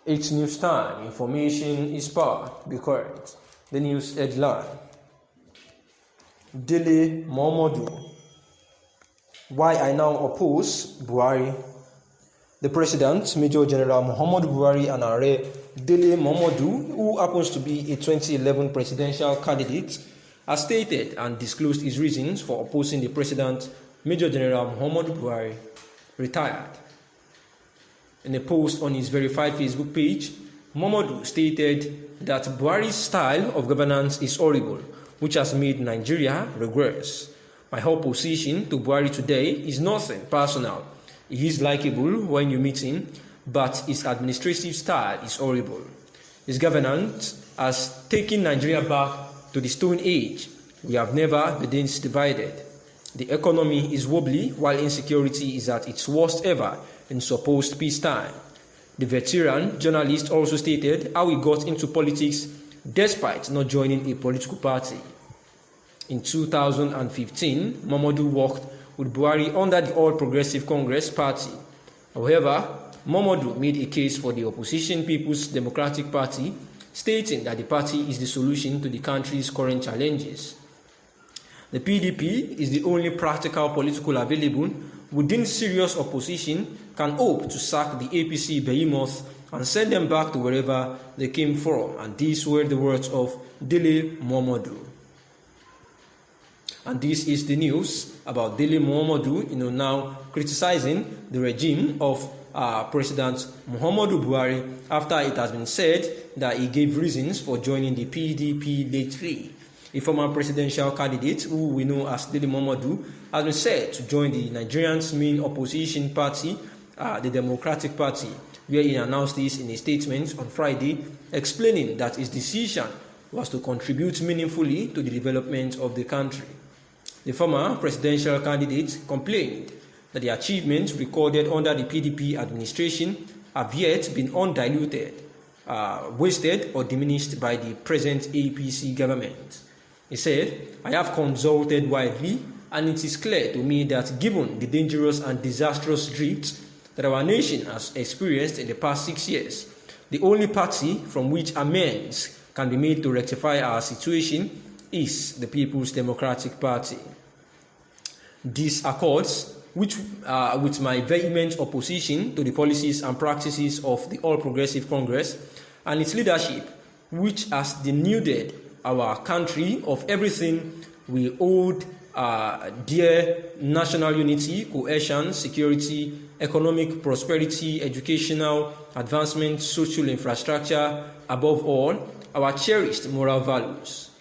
It's news time. Information is power. Be correct. The news headline: Dele Momodu. Why I now oppose Buhari. The President, Major General Momodu Buhari, and Are Dele Momodu, who happens to be a 2011 presidential candidate, has stated and disclosed his reasons for opposing the President, Major General Momodu Buhari, retired. In a post on his verified Facebook page, Momodu stated that Buhari's style of governance is horrible, which has made Nigeria regress. My opposition to Buhari today is nothing personal. He is likable when you meet him, but his administrative style is horrible. His governance has taken Nigeria back to the Stone Age. We have never been this divided. The economy is wobbly while insecurity is at its worst ever in supposed peacetime. The veteran journalist also stated how he got into politics despite not joining a political party. In 2015, Momodu worked with Buhari under the All Progressive Congress Party. However, Momodu made a case for the opposition People's Democratic Party, stating that the party is the solution to the country's current challenges. The PDP is the only practical political available within serious opposition can hope to sack the APC behemoth and send them back to wherever they came from. And these were the words of Dele Momodu. And this is the news about Dele Momodu, now criticizing the regime of President Muhammadu Buhari after it has been said that he gave reasons for joining the PDP lately. A former presidential candidate, who we know as Dele Momodu, has been said to join the Nigerian's main opposition party, the Democratic Party, where he announced this in a statement on Friday, explaining that his decision was to contribute meaningfully to the development of the country. The former presidential candidate complained that the achievements recorded under the PDP administration have yet been undiluted, wasted or diminished by the present APC government. He said, "I have consulted widely, and it is clear to me that given the dangerous and disastrous drift that our nation has experienced in the past 6 years, the only party from which amends can be made to rectify our situation is the People's Democratic Party. This accords with my vehement opposition to the policies and practices of the All Progressive Congress and its leadership, which has denuded our country of everything we hold dear: national unity, cohesion, security, economic prosperity, educational advancement, social infrastructure, above all, our cherished moral values.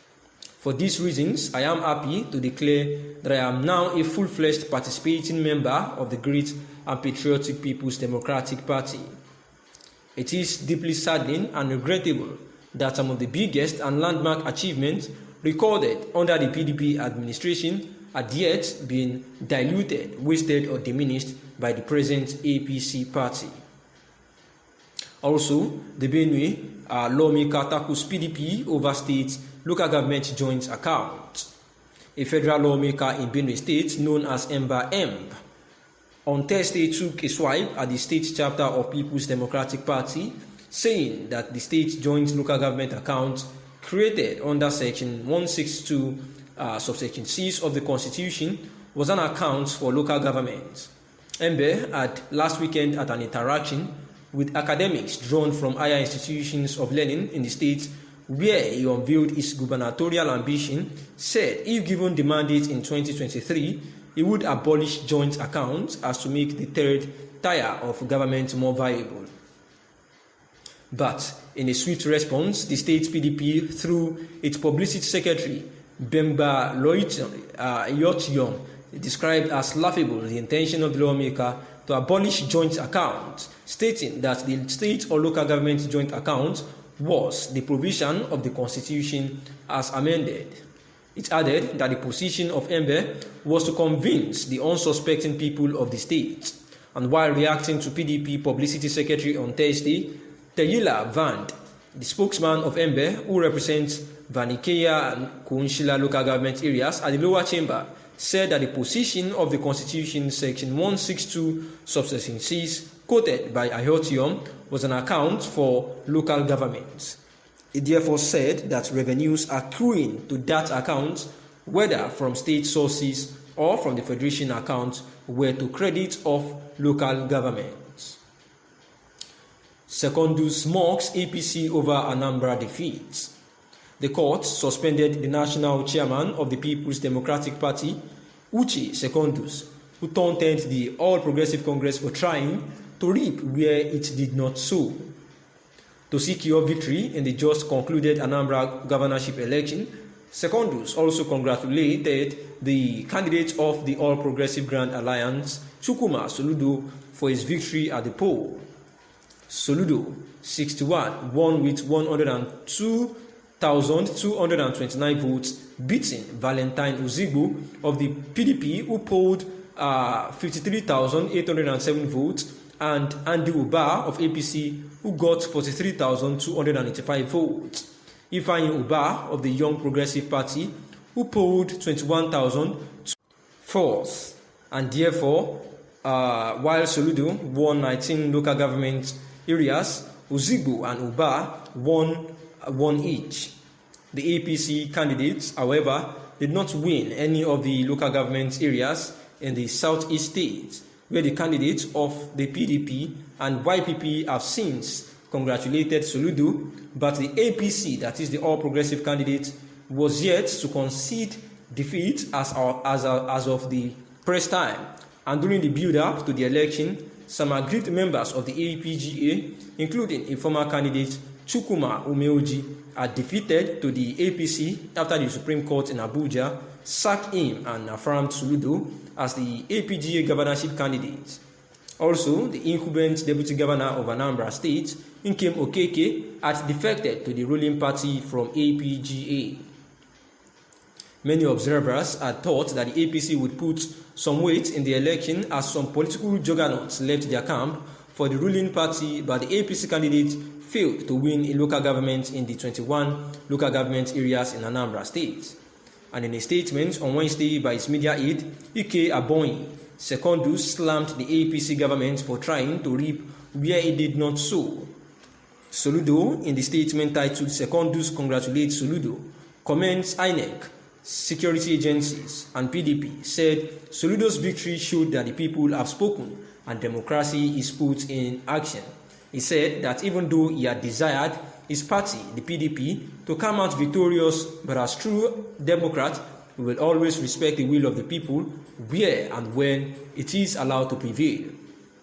For these reasons, I am happy to declare that I am now a full-fledged participating member of the great and patriotic People's Democratic Party. It is deeply saddening and regrettable that some of the biggest and landmark achievements recorded under the PDP administration had yet been diluted, wasted, or diminished by the present APC party." Also, the Benue lawmaker tackles PDP over state local government joint account. A federal lawmaker in Benue State known as Emba Emb on Thursday took a swipe at the state chapter of People's Democratic Party, saying that the state joint local government account created under Section 162, subsection 6 of the Constitution was an account for local government. Embe had last weekend at an interaction with academics drawn from higher institutions of learning in the state, where he unveiled his gubernatorial ambition, said if given the mandate in 2023, he would abolish joint accounts as to make the third tier of government more viable. But in a swift response, the state PDP, through its publicity secretary, Bemba Yotyong, described as laughable the intention of the lawmaker to abolish joint accounts, stating that the state or local government joint account was the provision of the Constitution as amended. It added that the position of Embe was to convince the unsuspecting people of the state. And while reacting to PDP publicity secretary on Thursday, Teyila Vand, the spokesman of Embe, who represents Vanikeya and Kunshila local government areas at the lower chamber, said that the position of the Constitution Section 162 subsection 6 quoted by Ayotium was an account for local governments. It therefore said that revenues accruing to that account, whether from state sources or from the Federation account, were to credit of local governments. Secondus mocks APC over Anambra defeat. The court suspended the national chairman of the People's Democratic Party, Uche Secondus, who taunted the All Progressive Congress for trying to reap where it did not sow. To secure victory in the just concluded Anambra governorship election, Secondus also congratulated the candidate of the All Progressive Grand Alliance, Chukwuma Soludo, for his victory at the poll. Soludo, 61, won with 102,229 votes, beating Valentine Ozigbo of the PDP, who polled 53,807 votes, and Andy Uba of APC, who got 43,285 votes. Ifeanyi Uba of the Young Progressive Party, who polled 21,004, and therefore, while Soludo won 19 local government areas, Ozigbo and Uba won one each. The APC candidates, however, did not win any of the local government areas in the southeast states, where the candidates of the PDP and YPP have since congratulated Soludo, but the APC, that is the All Progressive candidate, was yet to concede defeat as of the press time. And during the build-up to the election, some aggrieved members of the APGA, including a former candidate Chukwuma Umeoji, are defeated to the APC after the Supreme Court in Abuja sacked him and affirmed Soludo as the APGA governorship candidate. Also, the incumbent deputy governor of Anambra State, Nkem Okeke, had defected to the ruling party from APGA. Many observers had thought that the APC would put some weight in the election as some political juggernauts left their camp for the ruling party, but the APC candidate failed to win a local government in the 21 local government areas in Anambra State. And in a statement on Wednesday by its media aide, Ike Abonyi, Secondus slammed the APC government for trying to reap where it did not sow. Soludo, in the statement titled Secondus Congratulates Soludo, comments INEC, security agencies, and PDP, said Soludo's victory showed that the people have spoken and democracy is put in action. He said that even though he had desired his party, the PDP, to come out victorious, but as true Democrat, we will always respect the will of the people where and when it is allowed to prevail.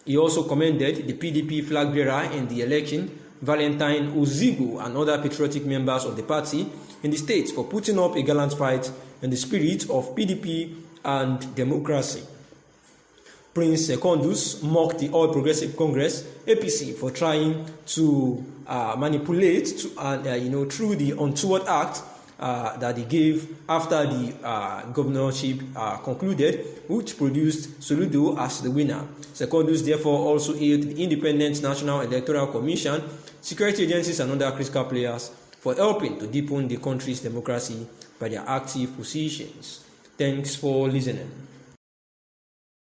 He also commended the PDP flag bearer in the election, Valentine Ozigbo, and other patriotic members of the party in the state for putting up a gallant fight in the spirit of PDP and democracy. Prince Secondus mocked the All Progressive Congress, APC, for trying to manipulate through the untoward act that they gave after the governorship concluded, which produced Soludo as the winner. Secondus therefore also hailed the Independent National Electoral Commission, security agencies, and other critical players for helping to deepen the country's democracy by their active positions. Thanks for listening.